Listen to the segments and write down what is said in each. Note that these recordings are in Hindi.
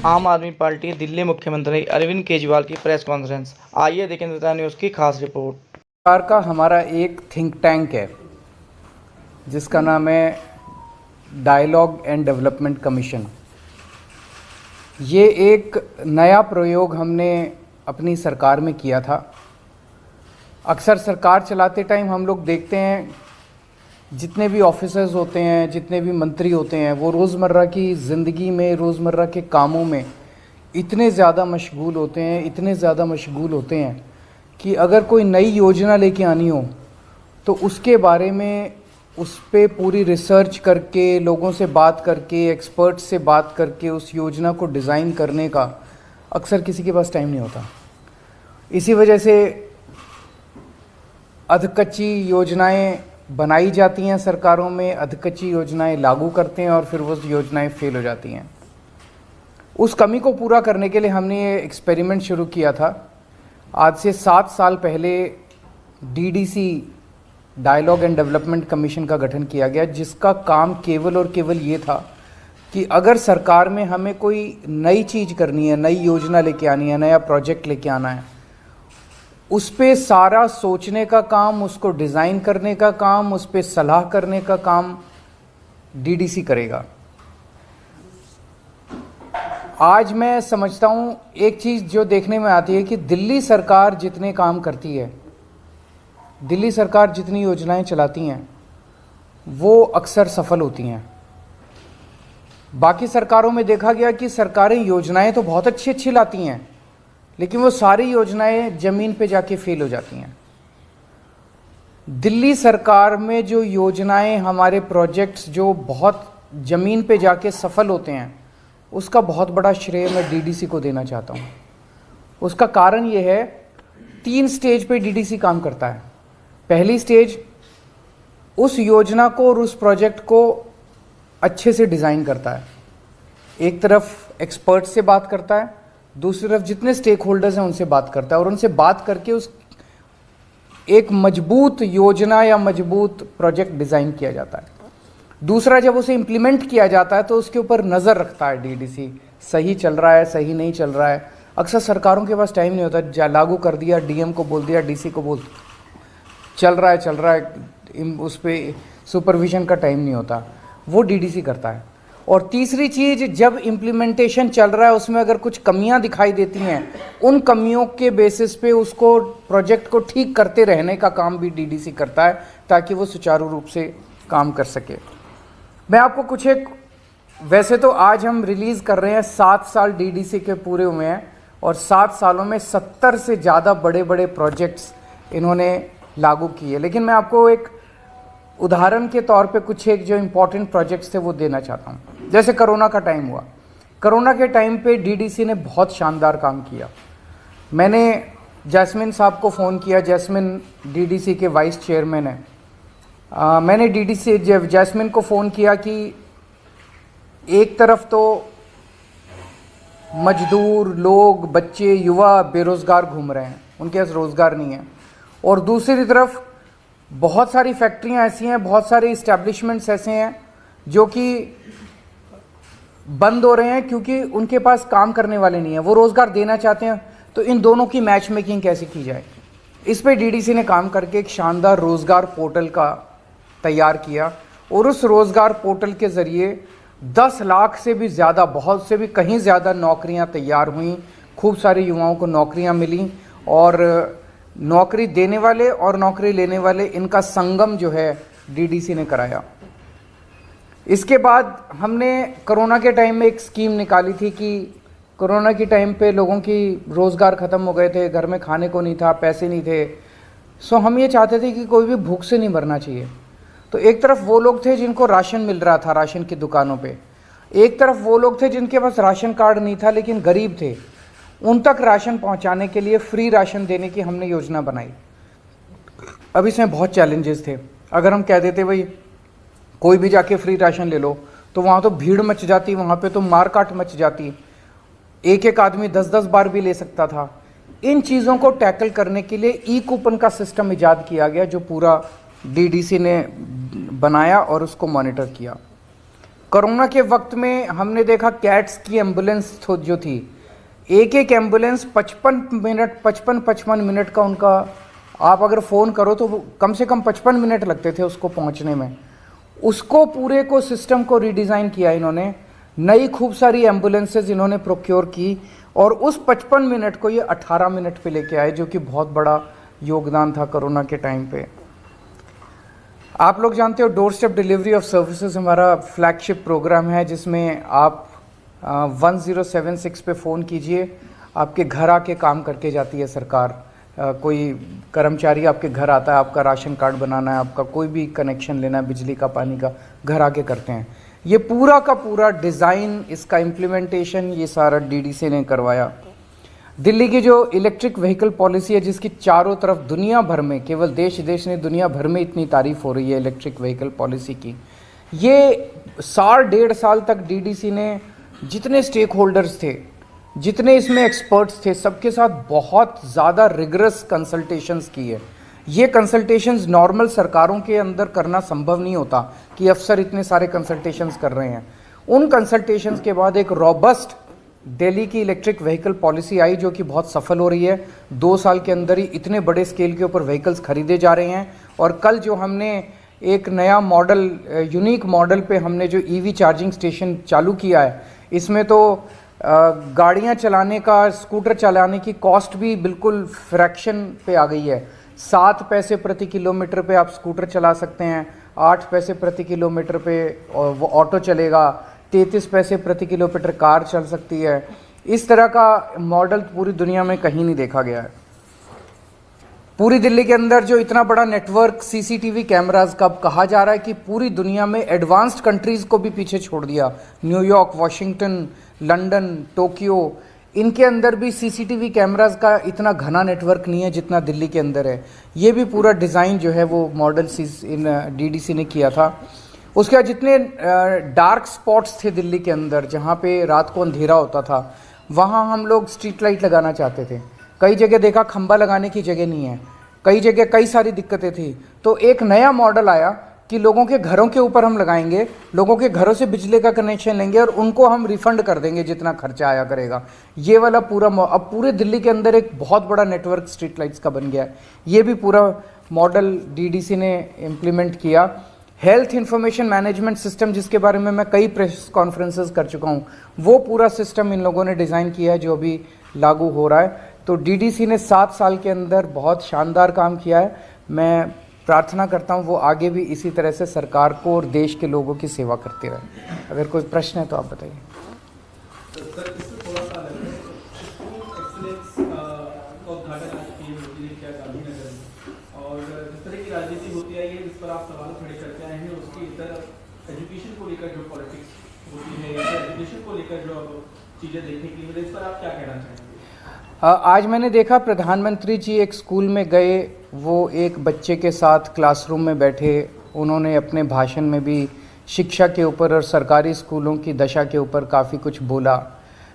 आम आदमी पार्टी दिल्ली मुख्यमंत्री अरविंद केजरीवाल की प्रेस कॉन्फ्रेंस। आइए देखें नता न्यूज़ की खास रिपोर्ट। सरकार का हमारा एक थिंक टैंक है जिसका नाम है डायलॉग एंड डेवलपमेंट कमीशन। ये एक नया प्रयोग हमने अपनी सरकार में किया था। अक्सर सरकार चलाते टाइम हम लोग देखते हैं जितने भी ऑफिसर्स होते हैं, जितने भी मंत्री होते हैं, वो रोज़मर्रा की ज़िंदगी में, रोज़मर्रा के कामों में इतने ज़्यादा मशगूल होते हैं कि अगर कोई नई योजना लेके आनी हो तो उसके बारे में उस पर पूरी रिसर्च करके, लोगों से बात करके, एक्सपर्ट्स से बात करके उस योजना को डिज़ाइन करने का अक्सर किसी के पास टाइम नहीं होता। इसी वजह से अधकच्ची योजनाएं बनाई जाती हैं सरकारों में, अधकच्ची योजनाएं लागू करते हैं और फिर वो योजनाएं फेल हो जाती हैं। उस कमी को पूरा करने के लिए हमने ये एक्सपेरिमेंट शुरू किया था। आज से 7 साल पहले DDC dialogue and development commission का गठन किया गया, जिसका काम केवल और केवल ये था कि अगर सरकार में हमें कोई नई चीज़ करनी है, नई योजना लेके आनी है, नया प्रोजेक्ट लेके आना है, उस पे सारा सोचने का काम, उसको डिज़ाइन करने का काम, उस पे सलाह करने का काम डीडीसी करेगा। आज मैं समझता हूँ एक चीज़ जो देखने में आती है कि दिल्ली सरकार जितने काम करती है, दिल्ली सरकार जितनी योजनाएं चलाती हैं, वो अक्सर सफल होती हैं। बाकी सरकारों में देखा गया कि सरकारें योजनाएं तो बहुत अच्छी अच्छी लाती हैं, लेकिन वो सारी योजनाएं ज़मीन पे जाके फेल हो जाती हैं। दिल्ली सरकार में जो योजनाएं, हमारे प्रोजेक्ट्स जो बहुत ज़मीन पे जाके सफल होते हैं, उसका बहुत बड़ा श्रेय मैं डीडीसी को देना चाहता हूँ। उसका कारण ये है, 3 स्टेज पे डीडीसी काम करता है। पहली स्टेज उस योजना को और उस प्रोजेक्ट को अच्छे से डिज़ाइन करता है। एक तरफ एक्सपर्ट से बात करता है, दूसरी तरफ जितने स्टेक होल्डर्स हैं उनसे बात करता है और उनसे बात करके उस एक मजबूत योजना या मजबूत प्रोजेक्ट डिज़ाइन किया जाता है। दूसरा, जब उसे इम्प्लीमेंट किया जाता है तो उसके ऊपर नज़र रखता है डीडीसी, सही चल रहा है, सही नहीं चल रहा है। अक्सर सरकारों के पास टाइम नहीं होता, लागू कर दिया, डीएम को बोल दिया, डीसी को बोल, चल रहा है, उस पर सुपरविजन का टाइम नहीं होता, वो डीडीसी करता है। और तीसरी चीज़, जब इम्प्लीमेंटेशन चल रहा है उसमें अगर कुछ कमियां दिखाई देती हैं, उन कमियों के बेसिस पे उसको, प्रोजेक्ट को ठीक करते रहने का काम भी डीडीसी करता है ताकि वो सुचारू रूप से काम कर सके। मैं आपको कुछ एक, वैसे तो आज हम रिलीज़ कर रहे हैं, 7 साल डीडीसी के पूरे हुए हैं और 7 सालों में 70 से ज़्यादा बड़े बड़े प्रोजेक्ट्स इन्होंने लागू किए, लेकिन मैं आपको एक उदाहरण के तौर पे कुछ एक जो इम्पोर्टेंट प्रोजेक्ट्स थे वो देना चाहता हूँ। जैसे कोरोना का टाइम हुआ, कोरोना के टाइम पे डीडीसी ने बहुत शानदार काम किया। मैंने जैस्मिन साहब को फ़ोन किया, जैस्मिन डीडीसी के वाइस चेयरमैन है। मैंने डीडीसी जैस्मिन को फ़ोन किया कि एक तरफ तो मजदूर लोग, बच्चे, युवा बेरोज़गार घूम रहे हैं, उनके पास रोज़गार नहीं है, और दूसरी तरफ बहुत सारी फैक्ट्रियां ऐसी हैं, बहुत सारे इस्टेब्लिशमेंट्स ऐसे हैं जो कि बंद हो रहे हैं क्योंकि उनके पास काम करने वाले नहीं हैं, वो रोज़गार देना चाहते हैं। तो इन दोनों की मैच मेकिंग कैसे की जाए, इस पे डीडीसी ने काम करके एक शानदार रोज़गार पोर्टल का तैयार किया और उस रोज़गार पोर्टल के ज़रिए 10 लाख से भी ज़्यादा, बहुत से भी कहीं ज़्यादा नौकरियां तैयार हुई। खूब सारे युवाओं को नौकरियां मिली और नौकरी देने वाले और नौकरी लेने वाले, इनका संगम जो है डीडीसी ने कराया। इसके बाद हमने कोरोना के टाइम में एक स्कीम निकाली थी कि कोरोना के टाइम पे लोगों की रोज़गार ख़त्म हो गए थे, घर में खाने को नहीं था, पैसे नहीं थे। सो हम ये चाहते थे कि कोई भी भूख से नहीं मरना चाहिए। तो एक तरफ वो लोग थे जिनको राशन मिल रहा था राशन की दुकानों पे, एक तरफ वो लोग थे जिनके पास राशन कार्ड नहीं था लेकिन गरीब थे, उन तक राशन पहुंचाने के लिए फ्री राशन देने की हमने योजना बनाई। अब इसमें बहुत चैलेंजेस थे। अगर हम कह देते भाई कोई भी जाके फ्री राशन ले लो, तो वहाँ तो भीड़ मच जाती, वहाँ पे तो मारकाट मच जाती, एक एक आदमी 10-10 बार भी ले सकता था। इन चीज़ों को टैकल करने के लिए ई कूपन का सिस्टम इजाद किया गया, जो पूरा डीडीसी ने बनाया और उसको मॉनिटर किया। कोरोना के वक्त में हमने देखा कैट्स की एम्बुलेंस जो थी, एक एक एम्बुलेंस 55 मिनट का उनका, आप अगर फ़ोन करो तो कम से कम 55 मिनट लगते थे उसको पहुंचने में। उसको पूरे को सिस्टम को रीडिज़ाइन किया इन्होंने, नई खूब सारी एम्बुलेंसेज इन्होंने प्रोक्योर की और उस 55 मिनट को ये 18 मिनट पे लेके आए, जो कि बहुत बड़ा योगदान था कोरोना के टाइम पे। आप लोग जानते हो door step delivery of services हमारा फ्लैगशिप प्रोग्राम है, जिसमें आप 1076 पे फ़ोन कीजिए, आपके घर आके काम करके जाती है सरकार। कोई कर्मचारी आपके घर आता है, आपका राशन कार्ड बनाना है, आपका कोई भी कनेक्शन लेना है बिजली का, पानी का, घर आके करते हैं। ये पूरा का पूरा डिज़ाइन, इसका इम्प्लीमेंटेशन ये सारा डीडीसी ने करवाया। दिल्ली की जो इलेक्ट्रिक व्हीकल पॉलिसी है, जिसकी चारों तरफ दुनिया भर में, केवल देश नहीं दुनिया भर में इतनी तारीफ हो रही है इलेक्ट्रिक व्हीकल पॉलिसी की, ये साल 1.5 साल तक डीडीसी ने जितने स्टेक होल्डर्स थे, जितने इसमें एक्सपर्ट्स थे, सबके साथ बहुत ज़्यादा रिगरस कंसल्टेशंस की है। ये कंसल्टेशंस नॉर्मल सरकारों के अंदर करना संभव नहीं होता कि अफसर इतने सारे कंसल्टेशंस कर रहे हैं। उन कंसल्टेशंस के बाद एक रॉबस्ट दिल्ली की इलेक्ट्रिक व्हीकल पॉलिसी आई, जो कि बहुत सफल हो रही है। 2 साल के अंदर ही इतने बड़े स्केल के ऊपर व्हीकल्स खरीदे जा रहे हैं। और कल जो हमने एक नया मॉडल, यूनिक मॉडल पे हमने जो ईवी चार्जिंग स्टेशन चालू किया है, इसमें तो गाड़ियां चलाने का, स्कूटर चलाने की कॉस्ट भी बिल्कुल फ्रैक्शन पे आ गई है। 7 पैसे प्रति किलोमीटर पे आप स्कूटर चला सकते हैं, 8 पैसे प्रति किलोमीटर पे वो ऑटो चलेगा, 33 पैसे प्रति किलोमीटर कार चल सकती है। इस तरह का मॉडल पूरी दुनिया में कहीं नहीं देखा गया है। पूरी दिल्ली के अंदर जो इतना बड़ा नेटवर्क सीसीटीवी कैमरास का, कहा जा रहा है कि पूरी दुनिया में एडवांस्ड कंट्रीज़ को भी पीछे छोड़ दिया। न्यूयॉर्क, वॉशिंगटन, लंदन, टोक्यो, इनके अंदर भी सीसीटीवी कैमरास का इतना घना नेटवर्क नहीं है जितना दिल्ली के अंदर है। ये भी पूरा डिज़ाइन जो है वो मॉडल डीडीसी ने किया था। उसके बाद जितने डार्क स्पॉट्स थे दिल्ली के अंदर, जहाँ पे रात को अंधेरा होता था, वहाँ हम लोग स्ट्रीट लाइट लगाना चाहते थे। कई जगह देखा खंबा लगाने की जगह नहीं है, कई जगह कई सारी दिक्कतें थी। तो एक नया मॉडल आया कि लोगों के घरों के ऊपर हम लगाएंगे, लोगों के घरों से बिजली का कनेक्शन लेंगे और उनको हम रिफंड कर देंगे जितना खर्चा आया करेगा। ये वाला पूरा अब पूरे दिल्ली के अंदर एक बहुत बड़ा नेटवर्क स्ट्रीट लाइट्स का बन गया है। ये भी पूरा मॉडल डीडीसी ने इम्प्लीमेंट किया। हेल्थ इंफॉर्मेशन मैनेजमेंट सिस्टम, जिसके बारे में मैं कई प्रेस कॉन्फ्रेंसेस कर चुका हूँ, वो पूरा सिस्टम इन लोगों ने डिज़ाइन किया है जो अभी लागू हो रहा है। तो डीडीसी ने 7 साल के अंदर बहुत शानदार काम किया है। मैं प्रार्थना करता हूँ वो आगे भी इसी तरह से सरकार को और देश के लोगों की सेवा करते रहे। अगर कोई प्रश्न है तो आप बताइए। राजनीति होती है, ये इस पर आप सवाल खड़े करते आए हैं, उसकी इधर एजुकेशन को लेकर जो पॉलिटिक्स होती है, एजुकेशन को लेकर जो चीज़ें देखने के लिए, इस पर आप क्या कहना चाहेंगे? आज मैंने देखा प्रधानमंत्री जी एक स्कूल में गए, वो एक बच्चे के साथ क्लासरूम में बैठे, उन्होंने अपने भाषण में भी शिक्षा के ऊपर और सरकारी स्कूलों की दशा के ऊपर काफ़ी कुछ बोला।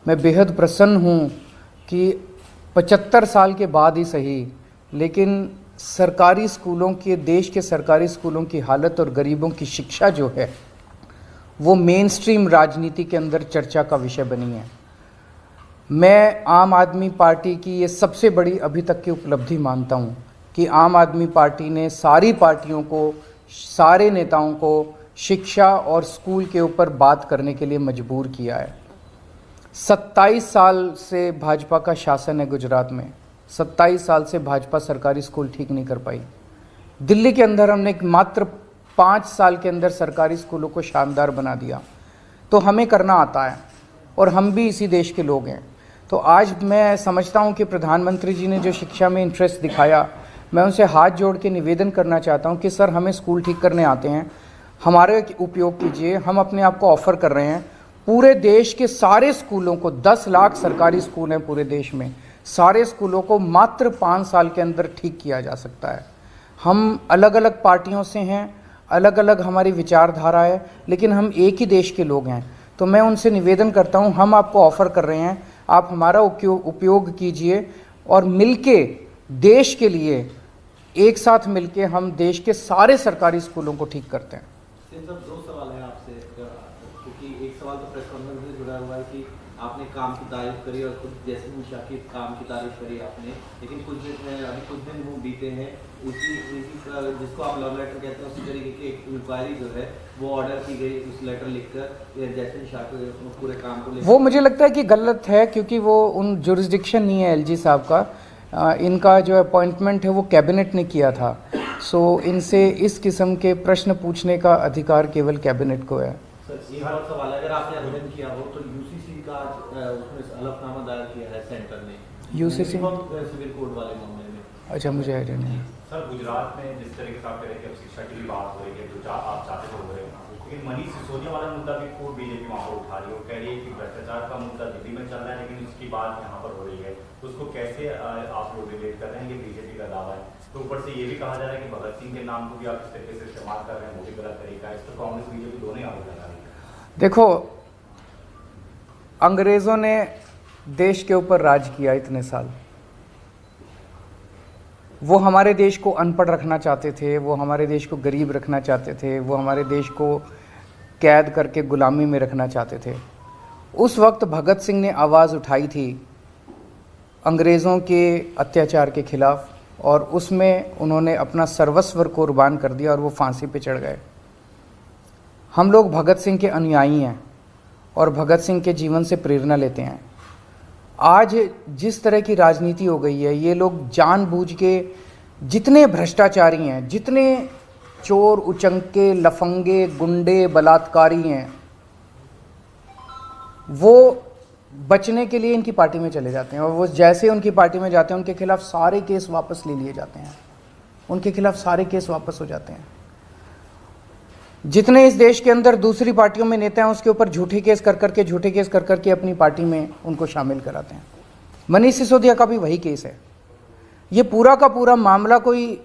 मैं बेहद प्रसन्न हूँ कि 75 साल के बाद ही सही, लेकिन सरकारी स्कूलों के, देश के सरकारी स्कूलों की हालत और गरीबों की शिक्षा जो है वो मेन स्ट्रीम राजनीति के अंदर चर्चा का विषय बनी है। मैं आम आदमी पार्टी की ये सबसे बड़ी अभी तक की उपलब्धि मानता हूँ कि आम आदमी पार्टी ने सारी पार्टियों को, सारे नेताओं को शिक्षा और स्कूल के ऊपर बात करने के लिए मजबूर किया है। 27 साल से भाजपा का शासन है गुजरात में, 27 साल से भाजपा सरकारी स्कूल ठीक नहीं कर पाई। दिल्ली के अंदर हमने मात्र 5 साल के अंदर सरकारी स्कूलों को शानदार बना दिया। तो हमें करना आता है और हम भी इसी देश के लोग हैं। तो आज मैं समझता हूं कि प्रधानमंत्री जी ने जो शिक्षा में इंटरेस्ट दिखाया, मैं उनसे हाथ जोड़ के निवेदन करना चाहता हूं कि सर, हमें स्कूल ठीक करने आते हैं, हमारे उपयोग कीजिए। हम अपने आप को ऑफ़र कर रहे हैं। पूरे देश के सारे स्कूलों को, 10 लाख सरकारी स्कूल हैं पूरे देश में, सारे स्कूलों को मात्र 5 साल के अंदर ठीक किया जा सकता है। हम अलग अलग पार्टियों से हैं, अलग अलग हमारी विचारधारा है, लेकिन हम एक ही देश के लोग हैं। तो मैं उनसे निवेदन करता हूं, हम आपको ऑफ़र कर रहे हैं, आप हमारा उपयोग कीजिए और मिलके देश के लिए, एक साथ मिलके हम देश के सारे सरकारी स्कूलों को ठीक करते हैं। दो सवाल है आपसे। सवाल तो प्रेस कॉन्फ्रेंस से जुड़ा हुआ है कि आपने काम की तारीफ करी और खुद जैस्मिन शाह की काम की तारीफ करी आपने, लेकिन अभी कुछ दिन वो बीते हैं उसी का जिसको आप लव लेटर कहते हैं उसी तरीके की एक इंक्वायरी जो है वो ऑर्डर की गई, उस लेटर लिखकर जैस्मिन शाह के पूरे काम को वो मुझे लगता है कि गलत है, क्योंकि वो उन जुरिस्डिक्शन नहीं है एलजी साहब का। इनका जो अपॉइंटमेंट है वो कैबिनेट ने किया था। सो इनसे इस किस्म के प्रश्न पूछने का अधिकार केवल कैबिनेट को है। सर एक और सवाल है, अगर आपने आवेदन किया हो तो यूसीसी का उसमें हलफनामा दायर किया है सेंटर ने, यूसीसी सिविल कोड वाले मामले में। अच्छा, मुझे आइडिया नहीं है। सर गुजरात में जिस तरीके से आप कह रहे हैं कि अब शिक्षा की भी बात हो रही है, जो आप चाहते हो रहे हैं, लेकिन मनीष सिसोदिया वाला मुद्दा भी खूब बीजेपी वहाँ पर उठा रही है। वो कह रही है कि भ्रष्टाचार का मुद्दा दिल्ली में चल रहा है, लेकिन उसकी बात यहाँ पर हो रही है। तो उसको कैसे आप लोग रिलेट कर रहे हैं? ये बीजेपी का दावा है। तो ऊपर से ये भी कहा जा रहा है कि भगत सिंह के नाम को भी आप इस तरीके से इस्तेमाल कर रहे हैं, वो भी गलत तरीका है। इस पर कांग्रेस बीजेपी दोनों ही आरोप लगा रही है। देखो, अंग्रेजों ने देश के ऊपर राज किया इतने साल। वो हमारे देश को अनपढ़ रखना चाहते थे, वो हमारे देश को गरीब रखना चाहते थे, वो हमारे देश को कैद करके गुलामी में रखना चाहते थे। उस वक्त भगत सिंह ने आवाज़ उठाई थी अंग्रेज़ों के अत्याचार के खिलाफ, और उसमें उन्होंने अपना सर्वस्व कुर्बान कर दिया और वो फांसी पे चढ़ गए। हम लोग भगत सिंह के अनुयायी हैं और भगत सिंह के जीवन से प्रेरणा लेते हैं। आज जिस तरह की राजनीति हो गई है, ये लोग जानबूझ के, जितने भ्रष्टाचारी हैं, जितने चोर उचंके लफंगे गुंडे बलात्कारी हैं, वो बचने के लिए इनकी पार्टी में चले जाते हैं, और वो जैसे उनकी पार्टी में जाते हैं उनके खिलाफ सारे केस वापस ले लिए जाते हैं, उनके खिलाफ सारे केस वापस हो जाते हैं। जितने इस देश के अंदर दूसरी पार्टियों में नेता हैं, उसके ऊपर झूठे केस कर करके अपनी पार्टी में उनको शामिल कराते हैं। मनीष सिसोदिया का भी वही केस है। ये पूरा का पूरा मामला कोई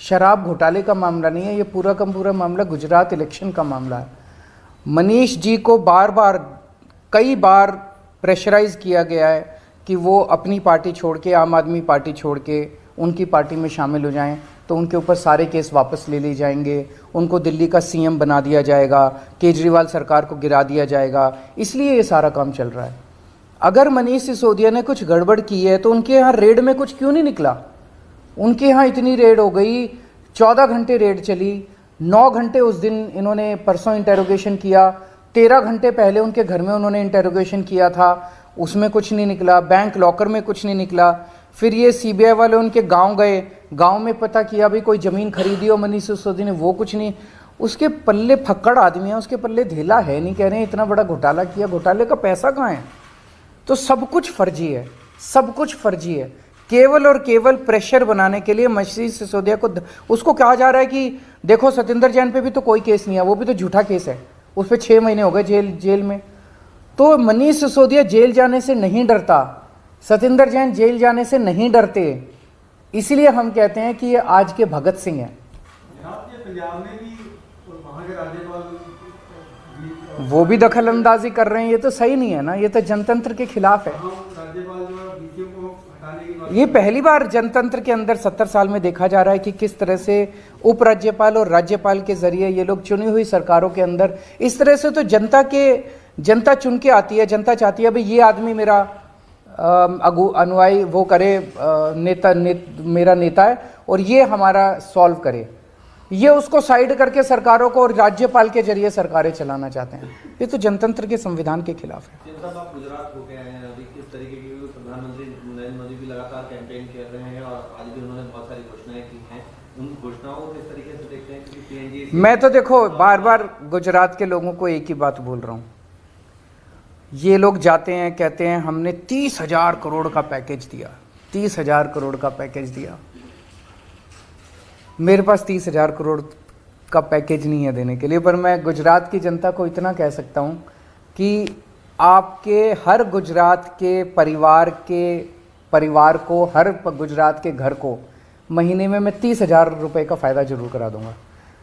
शराब घोटाले का मामला नहीं है, ये पूरा का पूरा मामला गुजरात इलेक्शन का मामला है। मनीष जी को कई बार प्रेशराइज किया गया है कि वो अपनी पार्टी छोड़ के, आम आदमी पार्टी छोड़ के उनकी पार्टी में शामिल हो जाएं, तो उनके ऊपर सारे केस वापस ले लिए जाएंगे, उनको दिल्ली का सीएम बना दिया जाएगा, केजरीवाल सरकार को गिरा दिया जाएगा। इसलिए ये सारा काम चल रहा है। अगर मनीष सिसोदिया ने कुछ गड़बड़ की है तो उनके यहाँ रेड में कुछ क्यों नहीं निकला? उनके यहाँ इतनी रेड हो गई, 14 घंटे रेड चली, 9 घंटे उस दिन इन्होंने परसों इंटेरोगेशन किया, 13 घंटे पहले उनके घर में उन्होंने इंटेरोगेशन किया था, उसमें कुछ नहीं निकला, बैंक लॉकर में कुछ नहीं निकला। फिर ये सीबीआई वाले उनके गांव गए, गांव में पता किया भाई कोई ज़मीन खरीदी हो मनीष सिसोदिया ने, वो कुछ नहीं। उसके पल्ले फक्कड़ आदमी है, उसके पल्ले धेला है नहीं, कह रहे हैं इतना बड़ा घोटाला किया, घोटाले का पैसा कहाँ है? तो सब कुछ फर्जी है, सब कुछ फर्जी है। केवल और केवल प्रेशर बनाने के लिए मनीष सिसोदिया को, उसको कहा जा रहा है कि देखो सतिंदर जैन पे भी तो कोई केस नहीं है, वो भी तो झूठा केस है, उस पर 6 महीने हो गए जेल में। तो मनीष सिसोदिया जेल जाने से नहीं डरता, सतिंदर जैन जेल जाने से नहीं डरते, इसलिए हम कहते हैं कि ये आज के भगत सिंह हैं। पंजाब में भी वहाँ के राज्यपाल वो भी दखल अंदाजी कर रहे हैं, ये तो सही नहीं है ना, ये तो जनतंत्र के खिलाफ है। राज्यपाल जो है बीसीओ को हटाने की बात, ये पहली बार जनतंत्र के अंदर 70 साल में देखा जा रहा है कि किस तरह से उपराज्यपाल और राज्यपाल के जरिए ये लोग चुनी हुई सरकारों के अंदर इस तरह से, तो जनता चुन के आती है, जनता चाहती है भाई ये आदमी मेरा अनुयायी वो करे, मेरा नेता है और ये हमारा सॉल्व करे। ये उसको साइड करके सरकारों को और राज्यपाल के जरिए सरकारें चलाना चाहते हैं। ये तो जनतंत्र के संविधान के खिलाफ है। साहब आप गुजरात होके आए हैं, अभी किस तरीके की प्रधानमंत्री नरेंद्र मोदी भी लगातार कैंपेन कर रहे हैं और आज भी उन्होंने बहुत सारी घोषणाएं की हैं, उन घोषणाओं को किस तरीके से देखते हैं? क्योंकि पीएनजी, मैं तो देखो बार बार गुजरात के लोगों को एक ही बात बोल रहा हूँ, ये लोग जाते हैं कहते हैं हमने 30,000 करोड़ का पैकेज दिया, 30,000 करोड़ का पैकेज दिया। मेरे पास 30,000 करोड़ का पैकेज नहीं है देने के लिए, पर मैं गुजरात की जनता को इतना कह सकता हूँ कि आपके हर गुजरात के परिवार को, हर गुजरात के घर को महीने में मैं 30,000 रुपये का फ़ायदा जरूर करा दूंगा।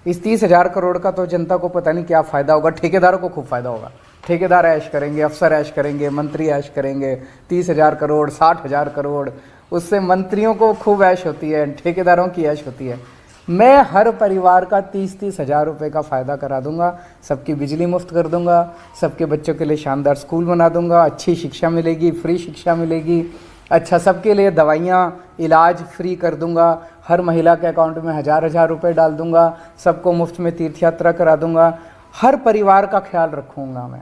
इस 30,000 करोड़ का तो जनता को पता नहीं क्या फ़ायदा होगा, ठेकेदारों को खूब फ़ायदा होगा, ठेकेदार ऐश करेंगे, अफसर ऐश करेंगे, मंत्री ऐश करेंगे। 30,000 करोड़, 60,000 करोड़, उससे मंत्रियों को खूब ऐश होती है, ठेकेदारों की ऐश होती है। मैं हर परिवार का 30-30 हज़ार रुपये का फ़ायदा करा दूंगा, सबकी बिजली मुफ्त कर दूंगा, सबके बच्चों के लिए शानदार स्कूल बना दूंगा, अच्छी शिक्षा मिलेगी, फ्री शिक्षा मिलेगी, अच्छा सबके लिए दवाइयाँ इलाज फ्री कर दूंगा, हर महिला के अकाउंट में 1000-1000 रुपये डाल दूंगा, सबको मुफ्त में तीर्थ यात्रा करा दूंगा, हर परिवार का ख्याल रखूँगा मैं।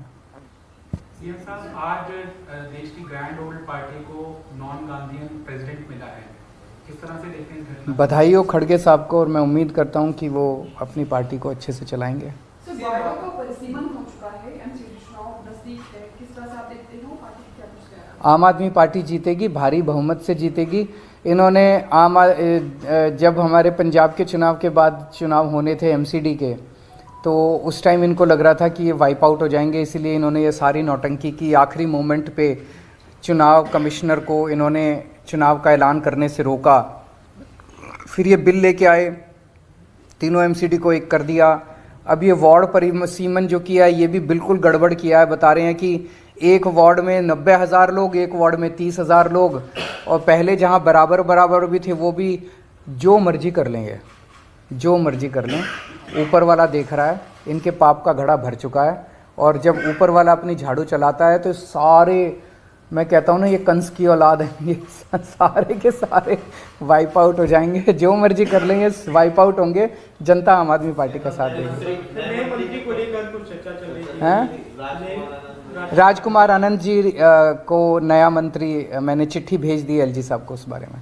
सीएम साहब, आज देश की ग्रैंड ओल्ड पार्टी को नॉन गांधीयन प्रेसिडेंट मिला है, किस तरह से देखते हैं इस घटना? बधाई हो खड़गे साहब को, और मैं उम्मीद करता हूं कि वो अपनी पार्टी को अच्छे से चलाएंगे। सर, वार्डों का परिसीमन हो चुका है, एमसीडी चुनाव नजदीक है, किस तरह से आप देखते हो पार्टी क्या कुछ कह रहा है? आम आदमी पार्टी जीतेगी, भारी बहुमत से जीतेगी। इन्होंने जब हमारे पंजाब के चुनाव के बाद चुनाव होने थे एमसीडी के, तो उस टाइम इनको लग रहा था कि ये वाइप आउट हो जाएंगे, इसलिए इन्होंने ये सारी नौटंकी की। आखिरी मोमेंट पे चुनाव कमिश्नर को इन्होंने चुनाव का ऐलान करने से रोका, फिर ये बिल लेके आए, तीनों एमसीडी को एक कर दिया। अब ये वार्ड परिसीमन जो किया है ये भी बिल्कुल गड़बड़ किया है। बता रहे हैं कि एक वार्ड में 90,000 लोग, एक वार्ड में 30,000 लोग, और पहले जहां बराबर बराबर भी थे वो भी जो मर्जी कर लेंगे, जो मर्जी कर लें। ऊपर वाला देख रहा है, इनके पाप का घड़ा भर चुका है, और जब ऊपर वाला अपनी झाड़ू चलाता है तो सारे, मैं कहता हूँ ना, ये कंस की औलाद है, ये सारे के सारे वाइप आउट हो जाएंगे, जो मर्जी कर लेंगे वाइप आउट होंगे। जनता आम आदमी पार्टी का साथ देगी। नए मंत्री को लेकर कुछ चर्चा चल रही थी। हैं? राजकुमार आनंद जी को नया मंत्री, मैंने चिट्ठी भेज दी एलजी साहब को उस बारे में।